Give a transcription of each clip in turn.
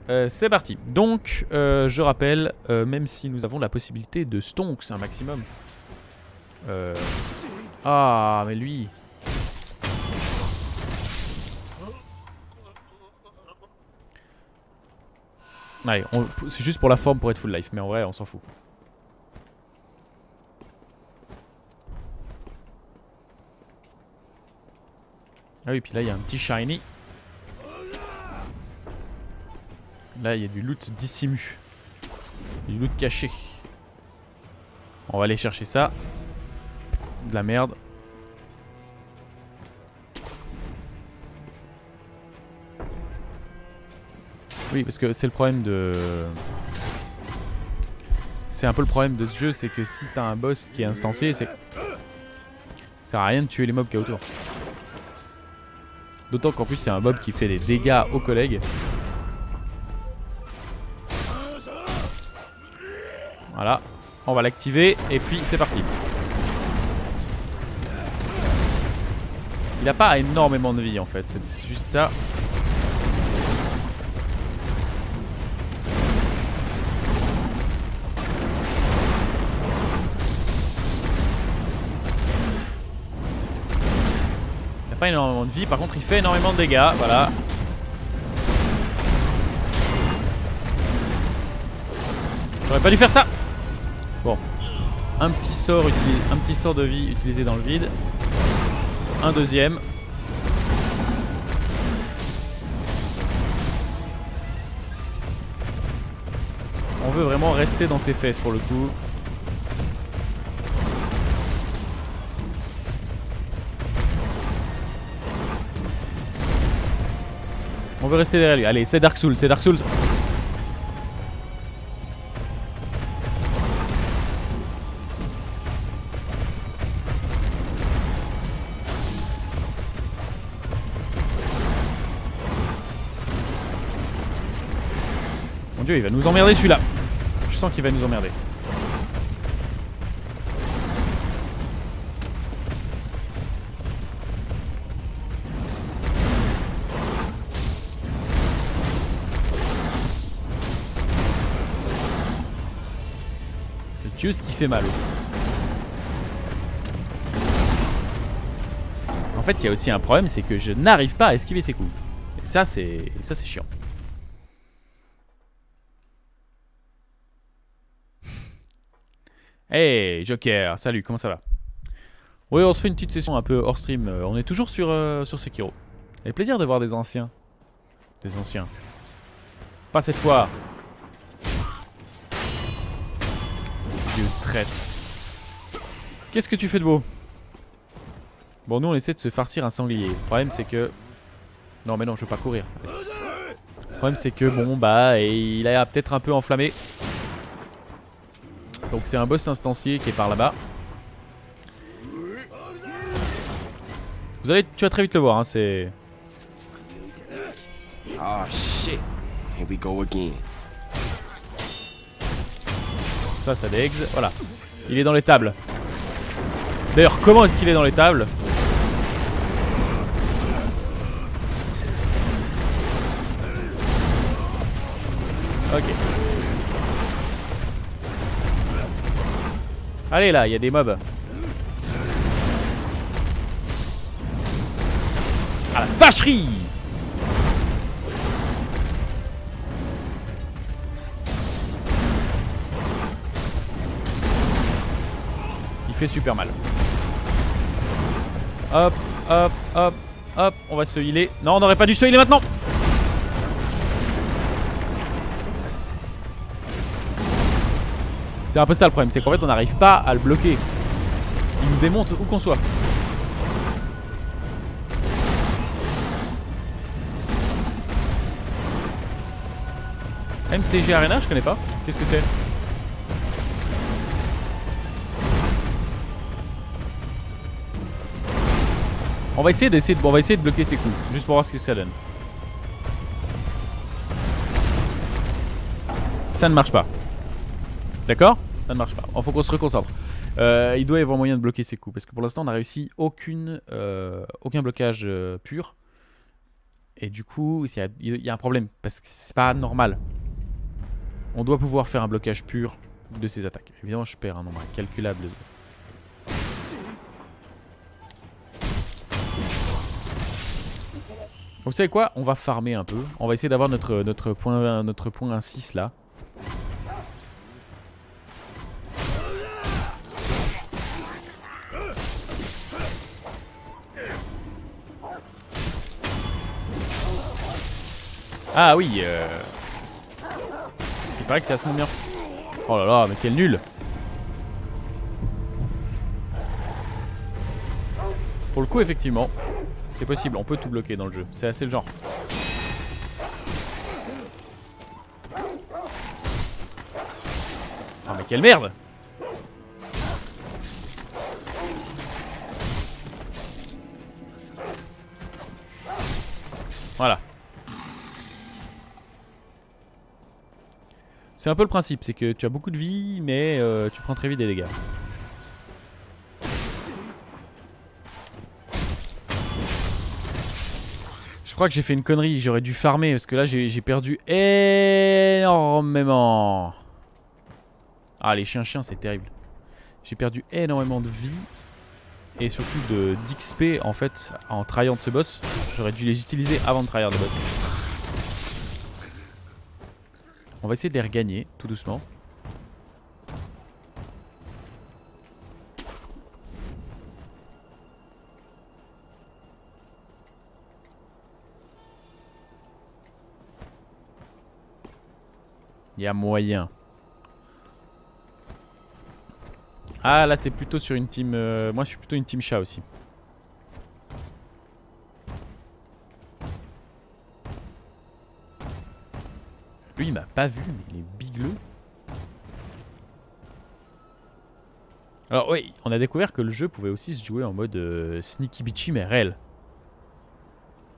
C'est parti. Donc, je rappelle, même si nous avons la possibilité de stonks un maximum. Ah, mais lui. Allez, c'est juste pour la forme pour être full life, mais en vrai, on s'en fout. Ah oui, puis là, il y a un petit shiny. Là, il y a du loot dissimu. Du loot caché. On va aller chercher ça. De la merde. Oui, parce que c'est le problème de... C'est un peu le problème de ce jeu, c'est que si t'as un boss qui est instancié, c'est... Ça sert à rien de tuer les mobs qu'il y a autour. D'autant qu'en plus c'est un mob qui fait des dégâts aux collègues. Voilà, on va l'activer et puis c'est parti. Il a pas énormément de vie en fait, c'est juste ça. Il a pas énormément de vie, par contre il fait énormément de dégâts, voilà. J'aurais pas dû faire ça. Bon, un petit sort de vie utilisé dans le vide. Un deuxième. On veut vraiment rester dans ses fesses pour le coup. On veut rester derrière lui. Allez, c'est Dark Souls, c'est Dark Souls. Mon dieu, il va nous emmerder celui-là. Je sens qu'il va nous emmerder. Le Dieu, ce qui fait mal aussi. En fait, il y a aussi un problème, c'est que je n'arrive pas à esquiver ses coups. Et ça, c'est chiant. Hey Joker, salut, comment ça va? Oui, on se fait une petite session un peu hors stream. On est toujours sur Sekiro. Et plaisir de voir des anciens. Des anciens. Pas cette fois. Dieu traite. Qu'est-ce que tu fais de beau? Bon, nous on essaie de se farcir un sanglier. Le problème c'est que... Non mais non, je veux pas courir. Le problème c'est que bon bah, il a peut-être un peu enflammé. Donc c'est un boss instancié qui est par là-bas. Tu vas très vite le voir, hein, c'est... Oh shit. Here we go again. Ça degs, voilà. Il est dans les tables. D'ailleurs, comment est-ce qu'il est dans les tables? Ok. Allez là, il y a des mobs. Ah la vacherie! Il fait super mal. Hop, hop, hop, hop. On va se healer. Non, on n'aurait pas dû se healer maintenant. C'est un peu ça le problème, c'est qu'en fait on n'arrive pas à le bloquer. Il nous démonte où qu'on soit. MTG Arena, je connais pas. Qu'est-ce que c'est? On va essayer de bloquer ses coups, juste pour voir ce que ça donne. Ça ne marche pas. D'accord? Ça ne marche pas. Il faut qu'on se reconcentre. Il doit y avoir moyen de bloquer ses coups. Parce que pour l'instant, on n'a réussi aucun blocage pur. Et du coup, il y a un problème. Parce que c'est pas normal. On doit pouvoir faire un blocage pur de ces attaques. Évidemment, je perds un nombre incalculable. Vous savez quoi? On va farmer un peu. On va essayer d'avoir notre point 6 là. Ah oui, il paraît que c'est à ce moment bien. Oh là là, mais quel nul. Pour le coup, effectivement, c'est possible, on peut tout bloquer dans le jeu. C'est assez le genre. Oh mais quelle merde. Voilà. C'est un peu le principe, c'est que tu as beaucoup de vie, mais tu prends très vite des dégâts. Je crois que j'ai fait une connerie, j'aurais dû farmer, parce que là j'ai perdu énormément. Ah les chiens c'est terrible. J'ai perdu énormément de vie. Et surtout d'XP en fait en tryhard de ce boss. J'aurais dû les utiliser avant de tryhard le boss. On va essayer de les regagner tout doucement. Il y a moyen. Ah là t'es plutôt sur une team... moi je suis plutôt une team chat aussi. Lui il m'a pas vu mais il est bigleux. Alors oui, on a découvert que le jeu pouvait aussi se jouer en mode sneaky bitchy mais réel.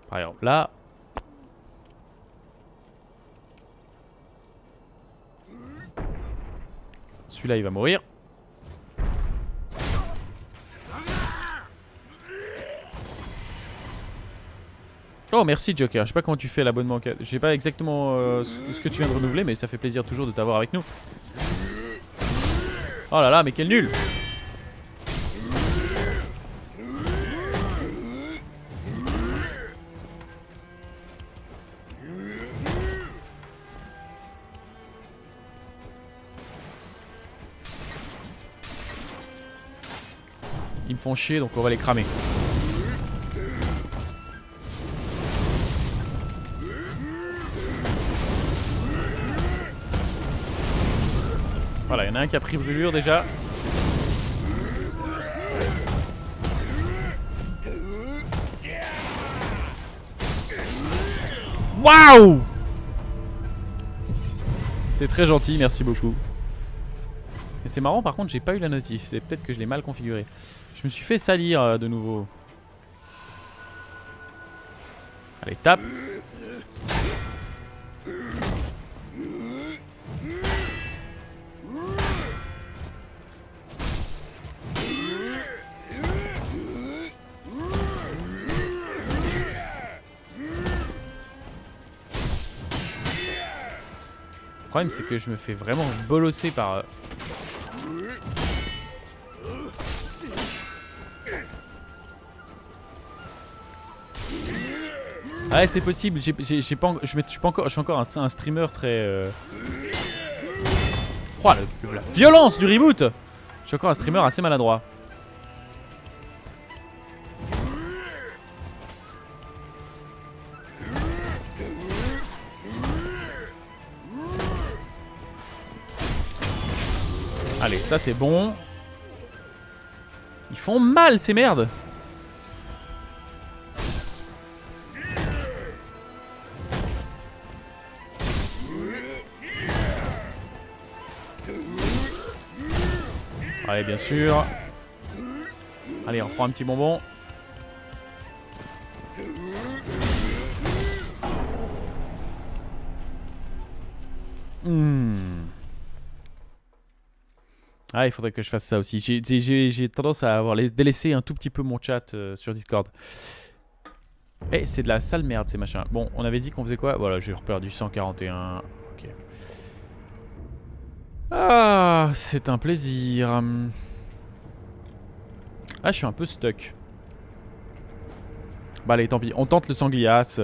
Par exemple là... Celui-là il va mourir. Oh merci Joker, je sais pas comment tu fais l'abonnement. Je sais pas exactement ce que tu viens de renouveler, mais ça fait plaisir toujours de t'avoir avec nous. Oh là là, mais quel nul! Ils me font chier donc on va les cramer. Voilà, il y en a un qui a pris brûlure déjà. Waouh! C'est très gentil, merci beaucoup. Et c'est marrant par contre, j'ai pas eu la notif. C'est peut-être que je l'ai mal configuré. Je me suis fait salir de nouveau. Allez, tape. Le problème c'est que je me fais vraiment bolosser par... Ah ouais c'est possible, je suis encore un streamer très... Oh la violence du reboot! Je suis encore un streamer assez maladroit. Allez, ça c'est bon. Ils font mal ces merdes. Allez, bien sûr. Allez, on prend un petit bonbon. Ah, il faudrait que je fasse ça aussi. J'ai tendance à avoir délaissé un tout petit peu mon chat sur Discord. Eh, c'est de la sale merde ces machins. Bon, on avait dit qu'on faisait quoi? Voilà, j'ai reperdu 141. Ok. Ah, c'est un plaisir. Ah, je suis un peu stuck. Bah allez, tant pis. On tente le sanglias.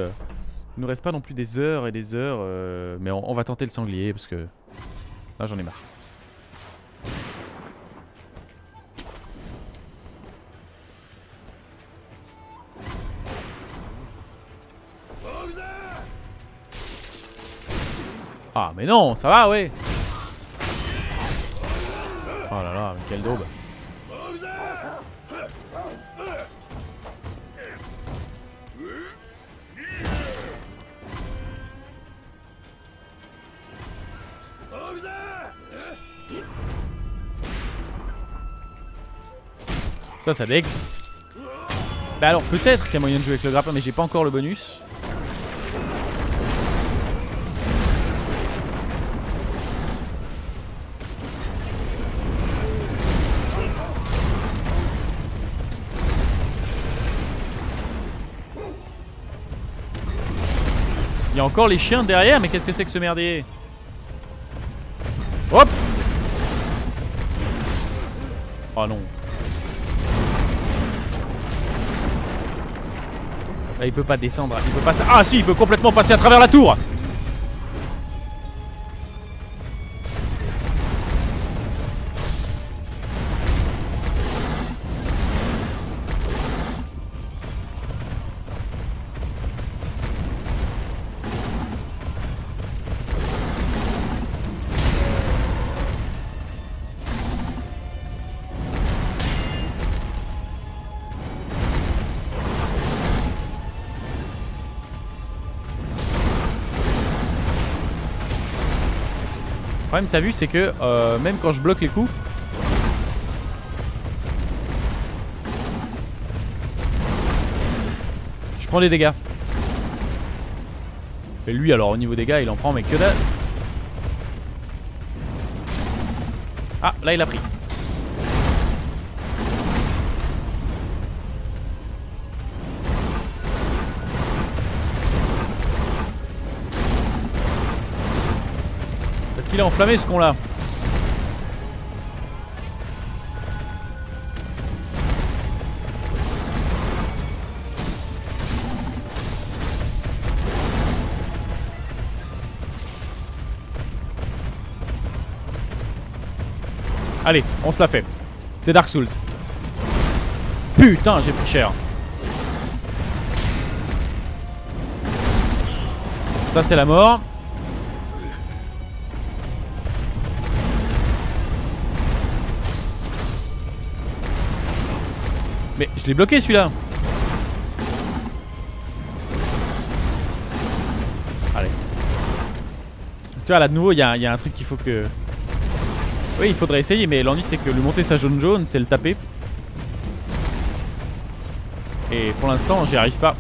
Il nous reste pas non plus des heures et des heures. Mais on va tenter le sanglier parce que... Là, j'en ai marre. Ah mais non, ça va, ouais. Oh là là, mais quelle daube. Ça dex. Bah alors peut-être qu'il y a moyen de jouer avec le grappin, mais j'ai pas encore le bonus. Il y a encore les chiens derrière, mais qu'est-ce que c'est que ce merdier? Hop! Oh non. Là, il peut pas descendre, il peut passer. Ah si, il peut complètement passer à travers la tour. Le problème, t'as vu, c'est que même quand je bloque les coups, je prends des dégâts. Et lui, alors au niveau dégâts, il en prend mais que dalle. Ah, là il a pris. Parce qu'il est enflammé ce con là. Allez, on se la fait. C'est Dark Souls. Putain, j'ai pris cher. Ça c'est la mort. Mais je l'ai bloqué celui-là. Allez. Tu vois là de nouveau il y a un truc qu'il faut que... Oui, il faudrait essayer, mais l'ennui c'est que lui monter sa jaune jaune, c'est le taper. Et pour l'instant, j'y arrive pas.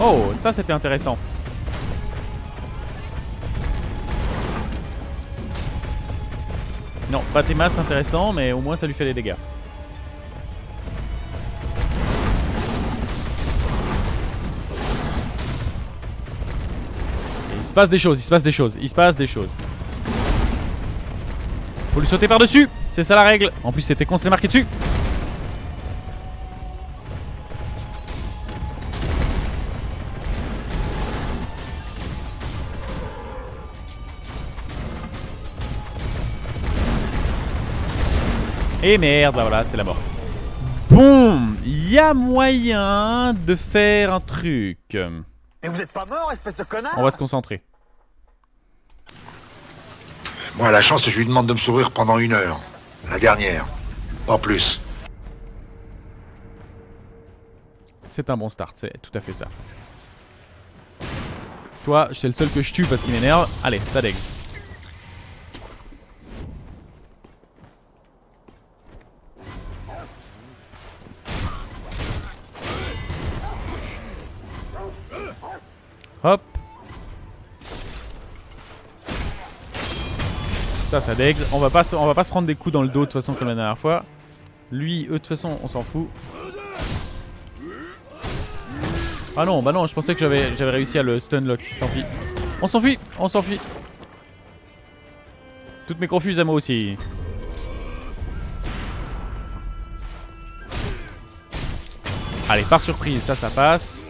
Oh, ça c'était intéressant. Non, pas tes masses intéressant, mais au moins ça lui fait des dégâts. Et il se passe des choses, il se passe des choses, il se passe des choses. Faut lui sauter par-dessus, c'est ça la règle. En plus c'était con, c'est marqué dessus. Et merde, voilà, c'est la mort. Bon, il y a moyen de faire un truc. Mais vous êtes pas mort, espèce de connard! On va se concentrer. Moi, à la chance, je lui demande de me sourire pendant 1 heure. La dernière. Pas plus. C'est un bon start, c'est tout à fait ça. Toi, c'est le seul que je tue parce qu'il m'énerve. Allez, ça degs. Hop. Ça dégue. On va pas se prendre des coups dans le dos de toute façon comme la dernière fois. Lui, eux de toute façon, on s'en fout. Ah non, bah non, je pensais que j'avais réussi à le stunlock. Tant pis. On s'enfuit, on s'enfuit. Toutes mes confuses à moi aussi. Allez, par surprise, ça passe.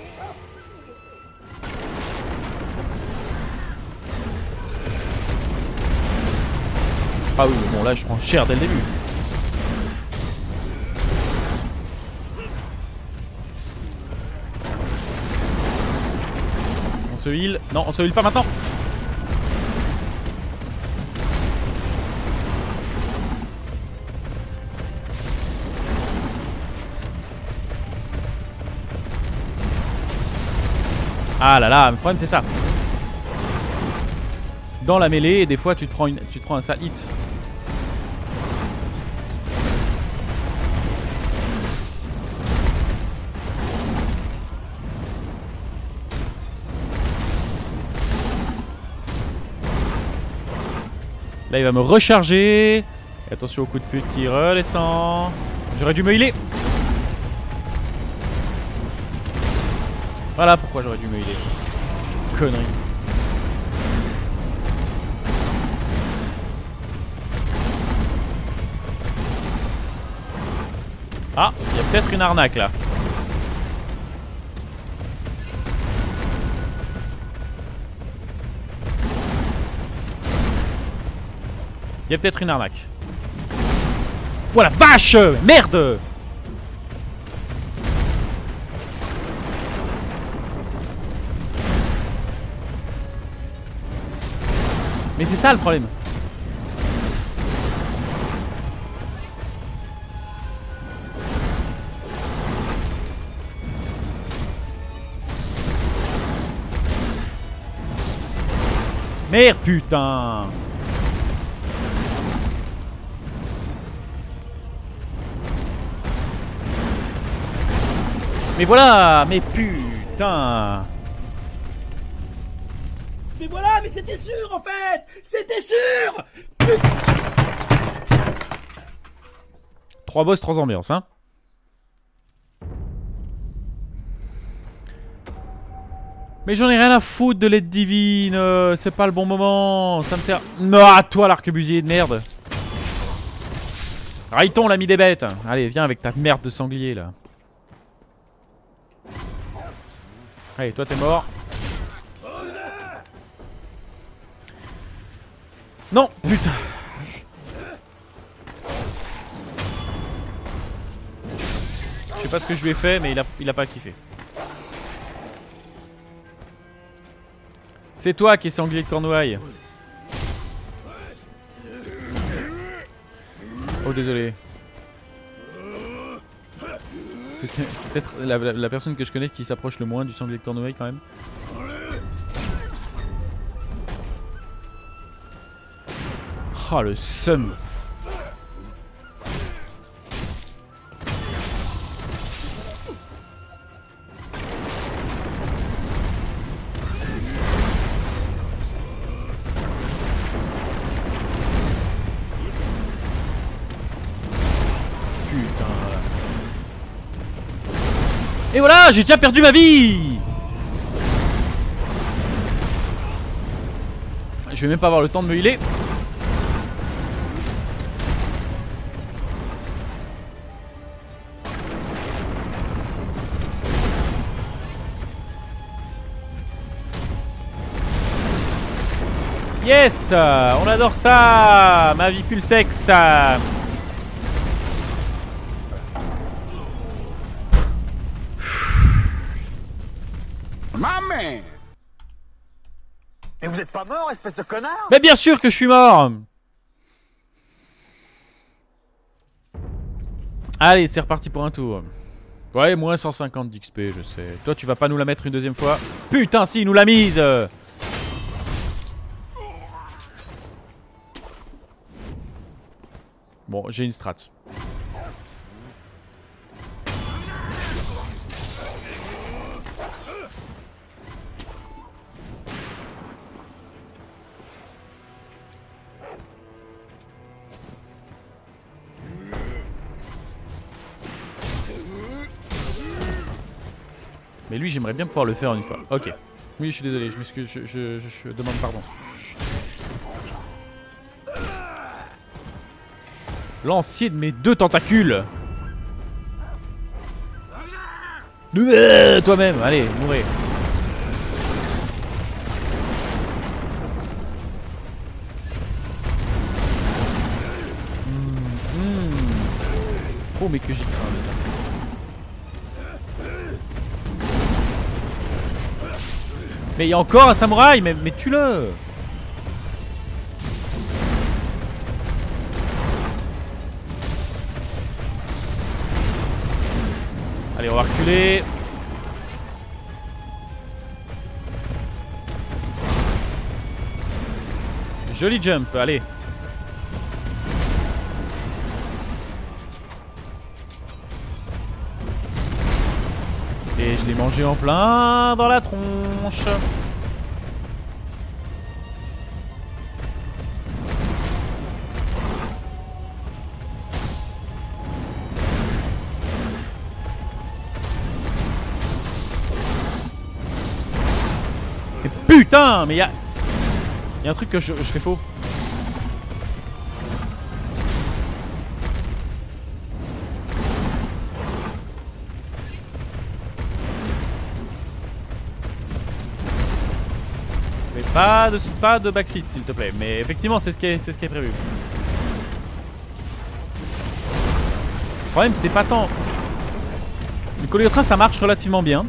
Ah oui, bon là je prends cher dès le début. On se heal. Non, on se heal pas maintenant. Ah là là, le problème c'est ça. Dans la mêlée, des fois tu te prends un sale hit. Là il va me recharger. Et attention au coup de pute qui redescend. J'aurais dû me healer. Voilà pourquoi j'aurais dû me healer. Connerie. Ah, il y a peut-être une arnaque là. Il y a peut-être une arnaque. Oh la vache! Merde! Mais c'est ça le problème. Merde putain! Mais voilà! Mais putain! Mais voilà, mais c'était sûr en fait! C'était sûr! 3 boss, 3 ambiances, hein. Mais j'en ai rien à foutre de l'aide divine, c'est pas le bon moment, ça me sert... Non, à toi l'arquebusier de merde. Rayton l'ami des bêtes. Allez, viens avec ta merde de sanglier là. Allez, toi t'es mort. Non, putain. Je sais pas ce que je lui ai fait, mais il a pas kiffé. C'est toi qui es sanglier de Cornouailles. Oh désolé. C'était peut-être la personne que je connais qui s'approche le moins du sanglier de Cornouailles quand même. Oh le seum. Et voilà, j'ai déjà perdu ma vie. Je vais même pas avoir le temps de me healer. Yes, on adore ça. Ma vie pue le sexe. Maman! Et vous êtes pas mort, espèce de connard? Mais bien sûr que je suis mort. Allez, c'est reparti pour un tour. Ouais, moins 150 d'XP, je sais. Toi, tu vas pas nous la mettre une deuxième fois? Putain, si, il nous l'a mise. Bon, j'ai une strat. Mais lui, j'aimerais bien pouvoir le faire une fois. Ok. Oui, je suis désolé, je m'excuse, je demande pardon. Lancier de mes 2 tentacules. Toi-même, allez, mourrez. Oh, mais que j'y crains de ça. Mais il y a encore un samouraï, mais tue-le. Allez, on va reculer. Joli jump, allez. Et je l'ai mangé en plein dans la tronche. Et putain, mais y a un truc que je fais faux. Pas de backseat s'il te plaît. Mais effectivement c'est ce qui est prévu. Le problème c'est pas tant. Le collier de train ça marche relativement bien.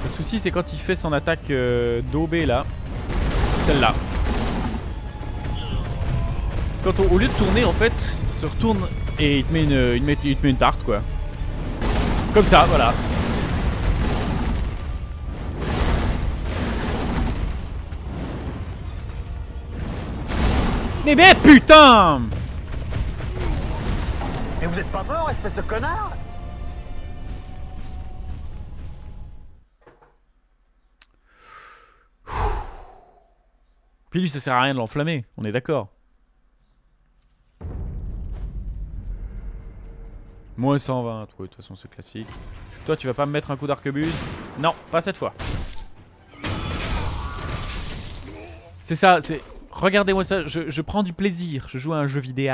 Le souci c'est quand il fait son attaque d'OB là. Celle-là. Quand au lieu de tourner en fait, il se retourne et il te met une tarte quoi. Comme ça, voilà. Mais putain! Et vous êtes pas mort, espèce de connard? Puis lui ça sert à rien de l'enflammer, on est d'accord. Moins 120, ouais, de toute façon c'est classique. Toi tu vas pas me mettre un coup d'arquebuse? Non, pas cette fois. C'est ça, c'est... Regardez-moi ça, je prends du plaisir, je joue à un jeu vidéo.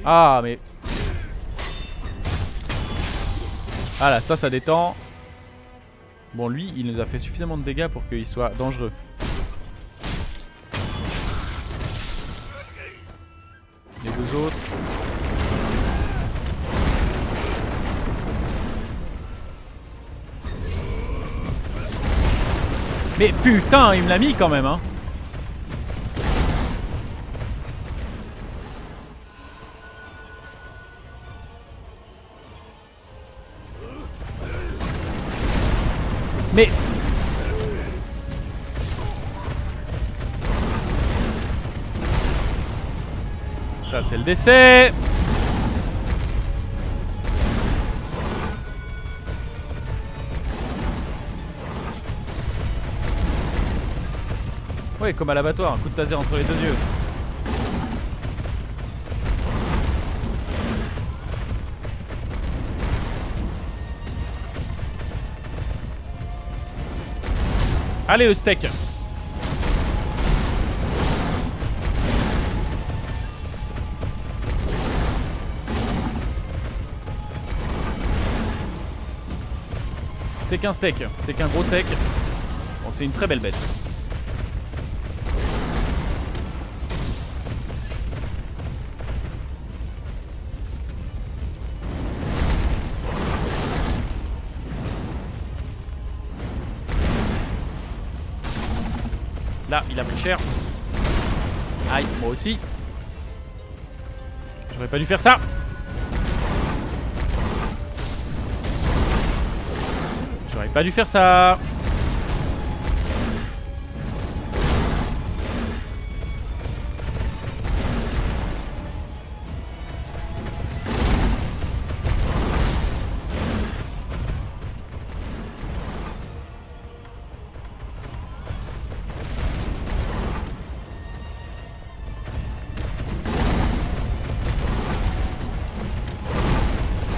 Ah mais... Ah là, ça détend. Bon lui, il nous a fait suffisamment de dégâts pour qu'il soit dangereux. Les 2 autres. Mais putain, il me l'a mis quand même hein. Mais... Ça c'est le décès. Ouais, comme à l'abattoir, un coup de taser entre les 2 yeux. Allez le steak. C'est qu'un steak, c'est qu'un gros steak. Bon, c'est une très belle bête. Là, il a pris cher. Aïe, moi aussi. J'aurais pas dû faire ça. J'aurais pas dû faire ça.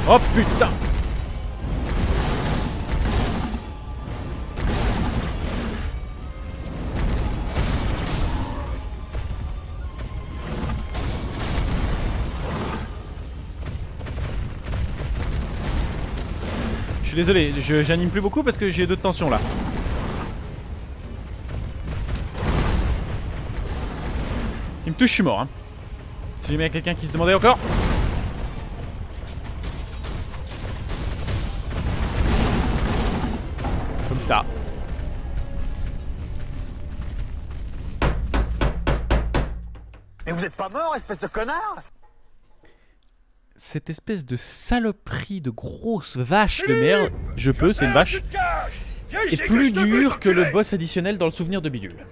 Oh putain. Je suis désolé, j'anime plus beaucoup parce que j'ai 2 de tension là. Il me touche, je suis mort. Hein. Si jamais il y a quelqu'un qui se demandait encore. Comme ça. Mais vous êtes pas mort, espèce de connard? Cette espèce de saloperie de grosse vache de merde, je peux, c'est une vache, est plus dur que le boss additionnel dans le souvenir de Bidule.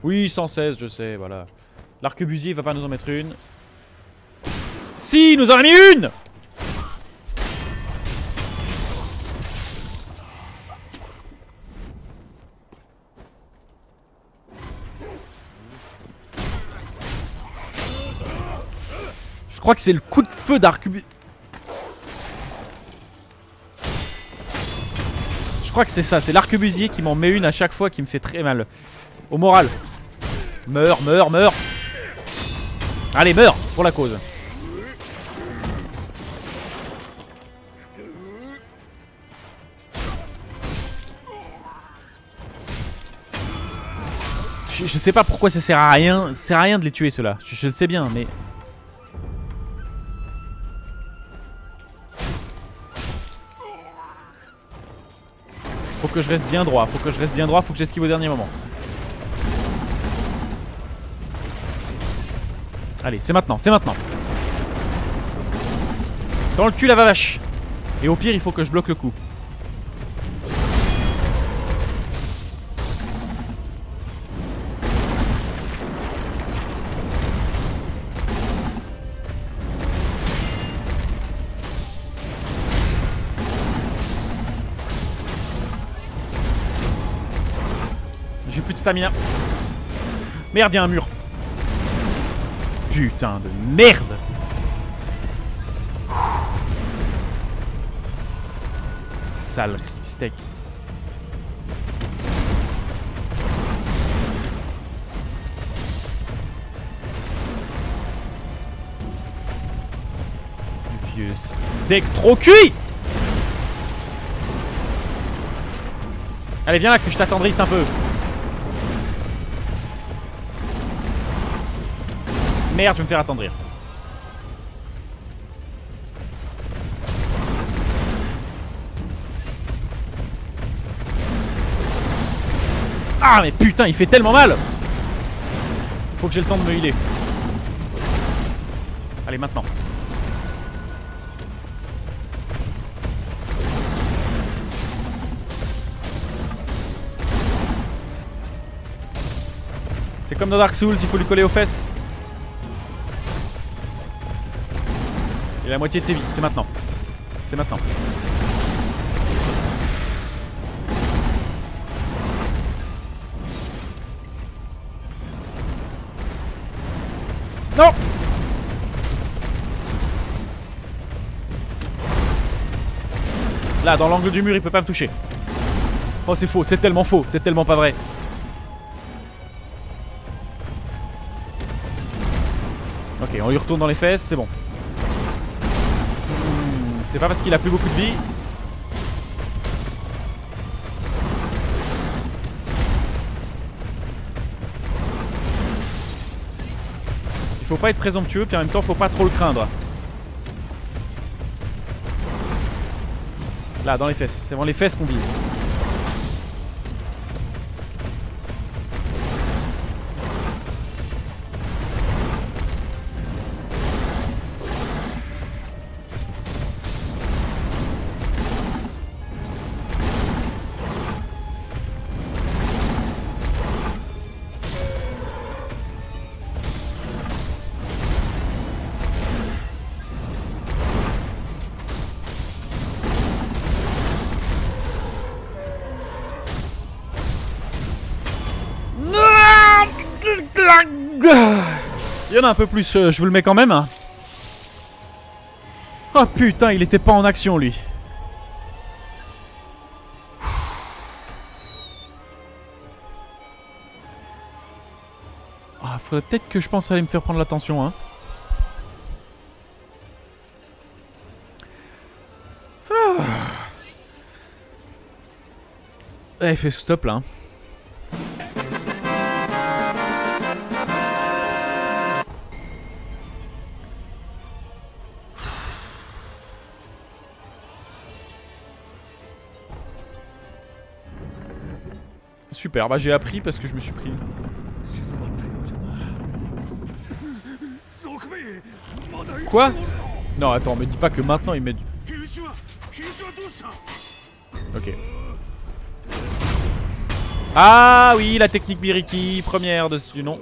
Oui, 116, je sais, voilà. L'arquebusier va pas nous en mettre une. Si, nous en a mis une! Je crois que c'est le coup de feu d'arquebusier. Je crois que c'est ça, c'est l'arquebusier qui m'en met une à chaque fois qui me fait très mal. Au moral. Meurs, meurs, meurs. Allez, meurs pour la cause. Je sais pas pourquoi ça sert à rien. Ça sert à rien de les tuer ceux-là. Je le sais bien, mais... Faut que je reste bien droit, faut que je reste bien droit, faut que j'esquive au dernier moment. Allez, c'est maintenant, c'est maintenant. Dans le cul la vache. Et au pire, il faut que je bloque le coup. J'ai plus de stamina. Merde, il y a un mur. Putain de merde. Sale steak. Vieux steak trop cuit. Allez, viens là que je t'attendrisse un peu. Merde, je vais me faire attendrir. Ah mais putain, il fait tellement mal. Faut que j'ai le temps de me healer. Allez, maintenant. C'est comme dans Dark Souls, il faut lui coller aux fesses. Il a la moitié de ses vies, c'est maintenant. C'est maintenant. Non! Là, dans l'angle du mur, il peut pas me toucher. Oh, c'est faux, c'est tellement faux, c'est tellement pas vrai. Ok, on lui retourne dans les fesses, c'est bon. C'est pas parce qu'il a plus beaucoup de vie. Il faut pas être présomptueux, puis en même temps faut pas trop le craindre. Là, dans les fesses, c'est vraiment les fesses qu'on vise. Il y en a un peu plus, je vous le mets quand même. Oh Oh putain, il était pas en action lui. Ah, faudrait peut-être que je pense aller me faire prendre l'attention, hein. Ah. Il fait stop là. Super, bah j'ai appris parce que je me suis pris. Quoi? Non, attends, me dis pas que maintenant il met du... Ok. Ah oui, la technique Biriki, première de du nom.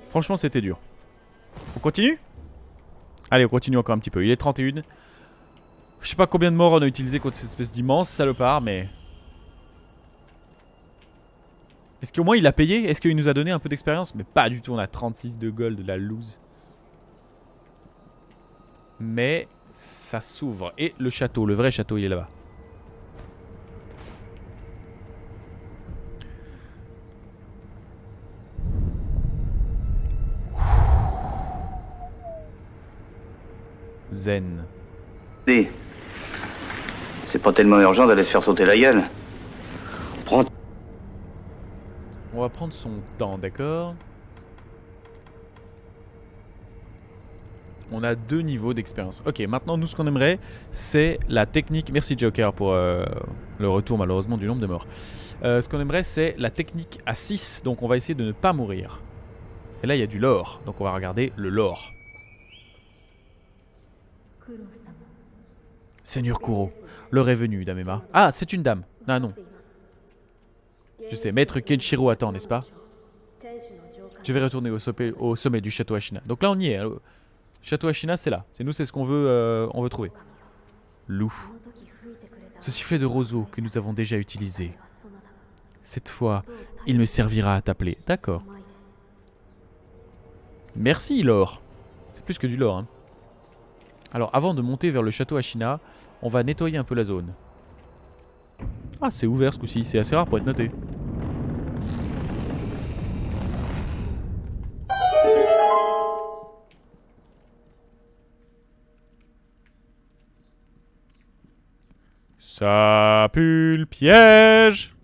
Franchement, c'était dur. On continue? Allez, on continue encore un petit peu. Il est 31. Je sais pas combien de morts on a utilisé contre cette espèce d'immense salopard, mais... Est-ce qu'au moins il a payé? Est-ce qu'il nous a donné un peu d'expérience? Mais pas du tout, on a 36 de gold, la loose. Mais ça s'ouvre. Et le château, le vrai château, il est là-bas. Zen. C'est pas tellement urgent d'aller se faire sauter la gueule. Prends. On va prendre son temps, d'accord? On a 2 niveaux d'expérience. Ok, maintenant nous ce qu'on aimerait, c'est la technique... Merci Joker pour le retour malheureusement du nombre de morts. Ce qu'on aimerait, c'est la technique à 6. Donc on va essayer de ne pas mourir. Et là il y a du lore, donc on va regarder le lore. Seigneur Kuro, l'heure est venue, Damema. Ah, c'est une dame. Ah non. Je sais, Maître Kenshiro attend, n'est-ce pas? Je vais retourner au sommet du château Ashina. Donc là on y est. Hein. Château Ashina, c'est là. C'est nous, c'est ce qu'on veut, on veut trouver. Loup. Ce sifflet de roseau que nous avons déjà utilisé. Cette fois, il me servira à t'appeler. D'accord. Merci, l'or. C'est plus que du lore, hein. Alors, avant de monter vers le château Ashina, on va nettoyer un peu la zone. Ah, c'est ouvert ce coup-ci. C'est assez rare pour être noté. Ça pue le piège.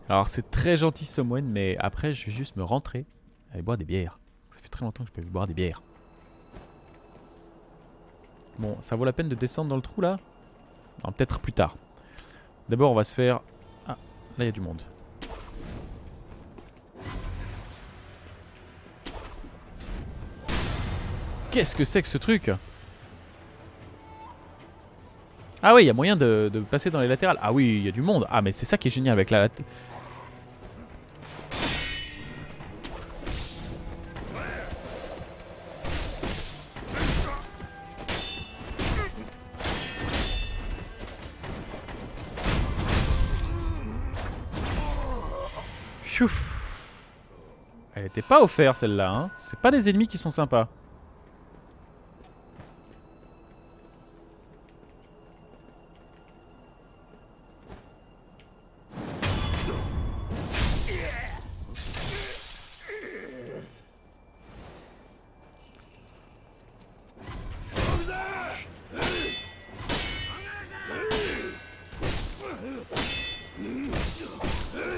Alors c'est très gentil Someone, mais après je vais juste me rentrer, aller boire des bières. Ça fait très longtemps que je peux boire des bières. Bon, ça vaut la peine de descendre dans le trou là? Non, peut-être plus tard. D'abord on va se faire... Ah, là il y a du monde. Qu'est-ce que c'est que ce truc? Ah oui, il y a moyen de passer dans les latérales. Ah oui, il y a du monde. Ah mais c'est ça qui est génial avec la... Elle était pas offerte celle-là, hein. C'est pas des ennemis qui sont sympas.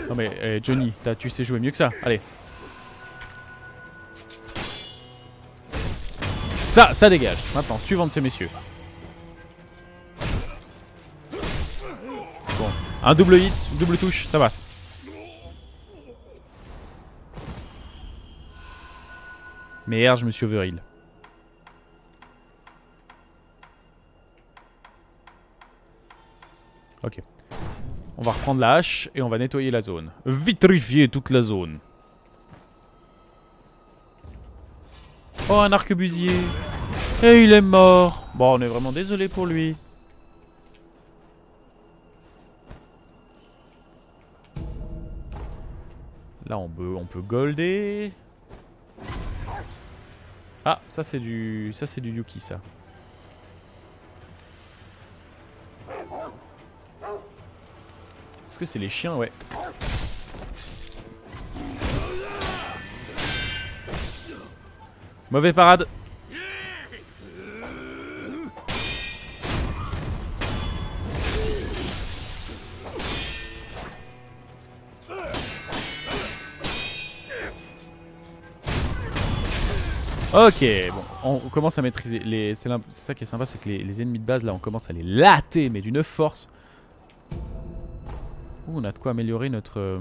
Non mais Johnny, tu sais jouer mieux que ça. Allez. Ça dégage. Maintenant, suivant de ces messieurs. Un double hit, double touche, ça passe. Merde, je me suis overheal. Ok. On va reprendre la hache et on va nettoyer la zone. Vitrifier toute la zone. Oh, un arquebusier. Et il est mort. Bon, on est vraiment désolé pour lui. Là, on peut golder. Ah, ça c'est du Yuki, ça. Est-ce que c'est les chiens? Ouais. Mauvais parade. Ok, bon, on commence à maîtriser les. C'est ça qui est sympa, c'est que les ennemis de base là, on commence à les latter, mais d'une force. Ouh, on a de quoi améliorer notre.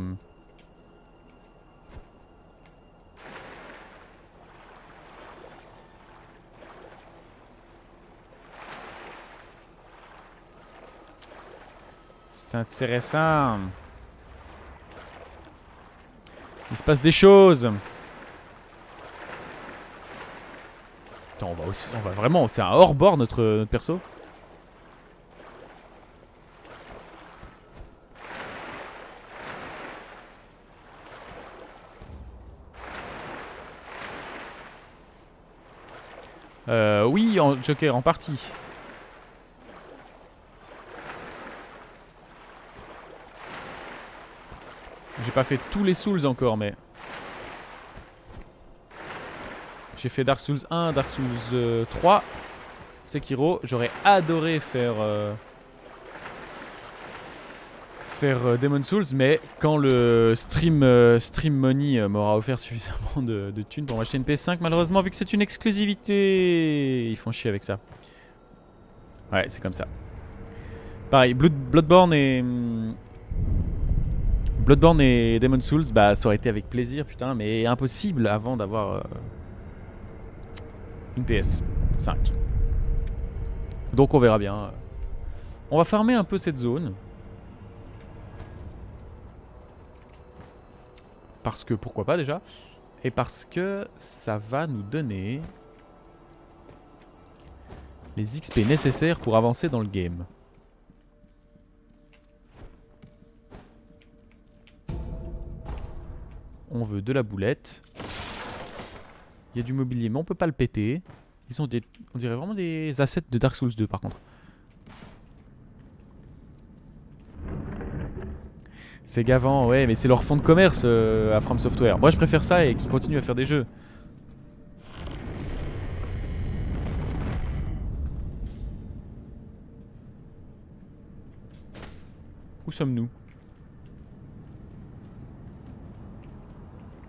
C'est intéressant. Il se passe des choses. Attends, on va vraiment. C'est un hors-bord notre perso. Oui, Joker, en partie. J'ai pas fait tous les Souls encore, mais... J'ai fait Dark Souls 1, Dark Souls 3, Sekiro. J'aurais adoré faire... Demon Souls, mais quand le Stream Money m'aura offert suffisamment de thunes pour m'acheter une PS5, malheureusement, vu que c'est une exclusivité, ils font chier avec ça. Ouais, c'est comme ça. Pareil, Bloodborne et Demon Souls, bah ça aurait été avec plaisir, putain, mais impossible avant d'avoir une PS5. Donc on verra bien. On va farmer un peu cette zone. Parce que, pourquoi pas déjà. Et parce que ça va nous donner les XP nécessaires pour avancer dans le game. On veut de la boulette. Il y a du mobilier, mais on peut pas le péter. Ils ont des, on dirait vraiment des assets de Dark Souls 2 par contre. C'est gavant, ouais, mais c'est leur fonds de commerce à From Software. Moi je préfère ça et qu'ils continuent à faire des jeux. Où sommes-nous?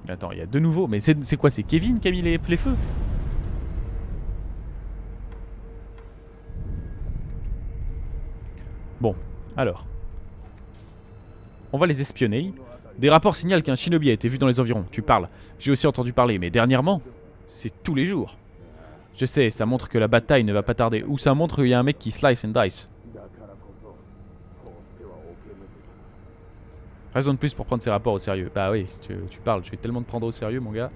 Attends, il y a de nouveau. Mais c'est quoi? C'est Kevin qui a mis les feux? Bon, alors. On va les espionner. Des rapports signalent qu'un shinobi a été vu dans les environs. Tu parles. J'ai aussi entendu parler, mais dernièrement, c'est tous les jours. Je sais, ça montre que la bataille ne va pas tarder. Ou ça montre qu'il y a un mec qui slice and dice. Raison de plus pour prendre ces rapports au sérieux. Bah oui, tu parles. Je vais tellement te prendre au sérieux, mon gars.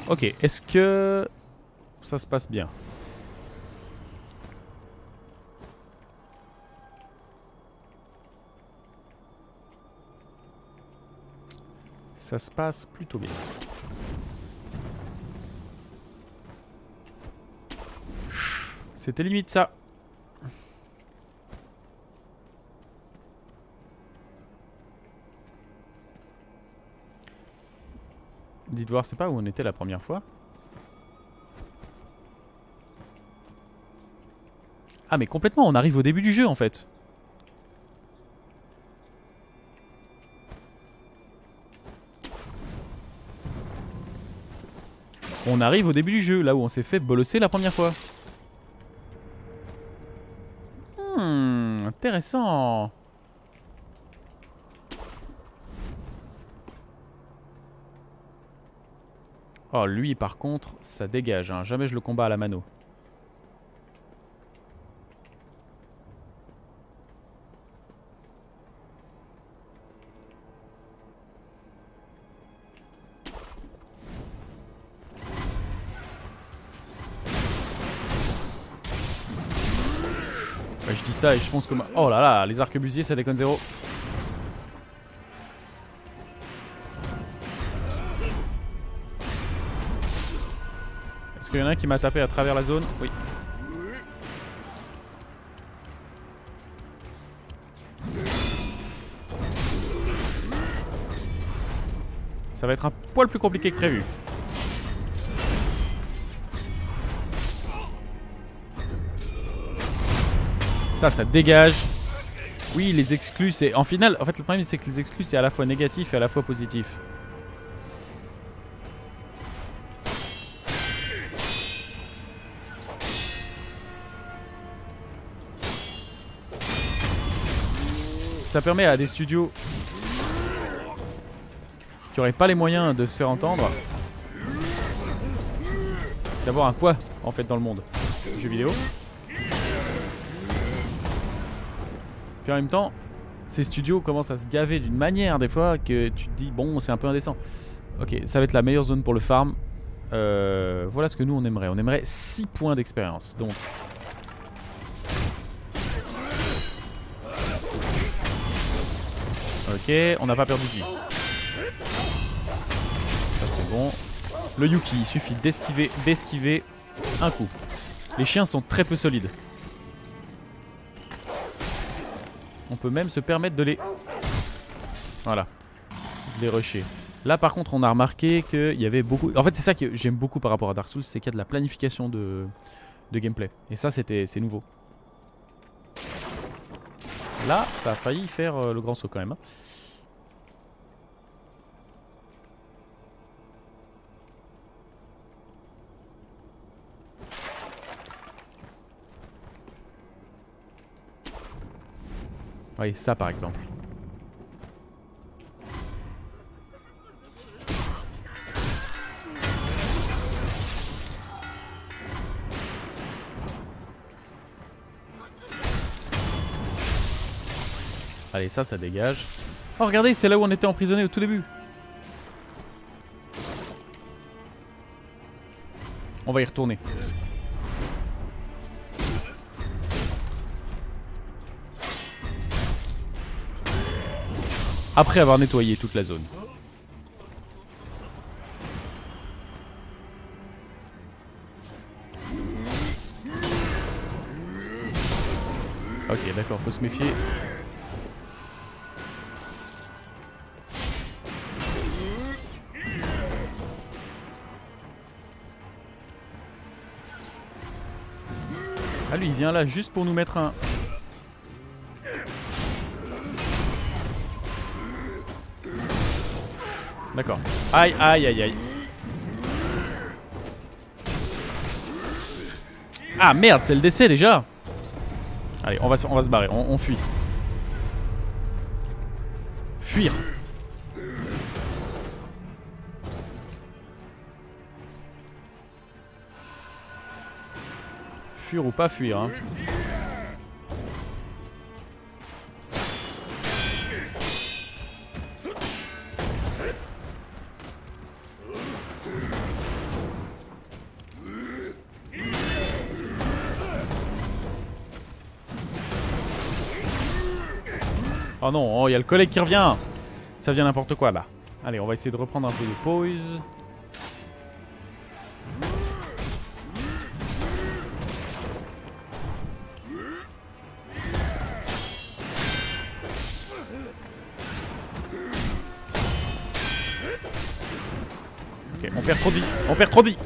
Ok, est-ce que ça se passe bien? Ça se passe plutôt bien. C'était limite ça. Dites voir, c'est pas où on était la première fois. Ah mais complètement, on arrive au début du jeu en fait. On arrive au début du jeu, là où on s'est fait bolosser la première fois. Intéressant. Oh lui par contre, ça dégage, hein. Jamais je le combats à la mano. Je dis ça et je pense que... Oh là là, les arquebusiers ça déconne zéro. Est-ce qu'il y en a un qui m'a tapé à travers la zone? Oui. Ça va être un poil plus compliqué que prévu. Ça dégage. Oui, les exclus, c'est... En final, en fait, le problème, c'est que les exclus, c'est à la fois négatif et à la fois positif. Ça permet à des studios qui n'auraient pas les moyens de se faire entendre d'avoir un poids, en fait, dans le monde du jeu vidéo. Puis en même temps, ces studios commencent à se gaver d'une manière des fois que tu te dis bon c'est un peu indécent. Ok, ça va être la meilleure zone pour le farm. Voilà ce que nous on aimerait. On aimerait 6 points d'expérience. Donc ok, on n'a pas perdu de vie. Ça c'est bon. Le Yuki, il suffit d'esquiver un coup. Les chiens sont très peu solides. On peut même se permettre de les... Voilà. De les rusher. Là par contre on a remarqué qu'il y avait beaucoup... En fait c'est ça que j'aime beaucoup par rapport à Dark Souls, c'est qu'il y a de la planification de gameplay. Et ça c'est nouveau. Là ça a failli faire le grand saut quand même. Oui, ça par exemple. Allez, ça dégage. Oh, regardez, c'est là où on était emprisonné au tout début. On va y retourner. Après avoir nettoyé toute la zone. Ok, d'accord, faut se méfier. Ah lui il vient là juste pour nous mettre un... D'accord. Aïe aïe aïe aïe. Ah merde, c'est le décès déjà. Allez, on va se barrer, on fuit. Fuir. Fuir ou pas fuir hein. Oh non, il y a le collègue qui revient. Ça vient n'importe quoi là. Allez, on va essayer de reprendre un peu de pause. Ok, on perd trop de vie. On perd trop de vie.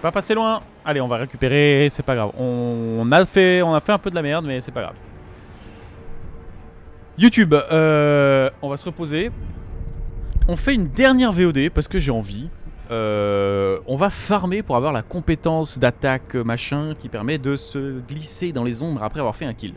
pas passé loin. Allez, on va récupérer, c'est pas grave. On a fait un peu de la merde, mais c'est pas grave. YouTube, on va se reposer. On fait une dernière VOD parce que j'ai envie. On va farmer pour avoir la compétence d'attaque machin qui permet de se glisser dans les ombres après avoir fait un kill.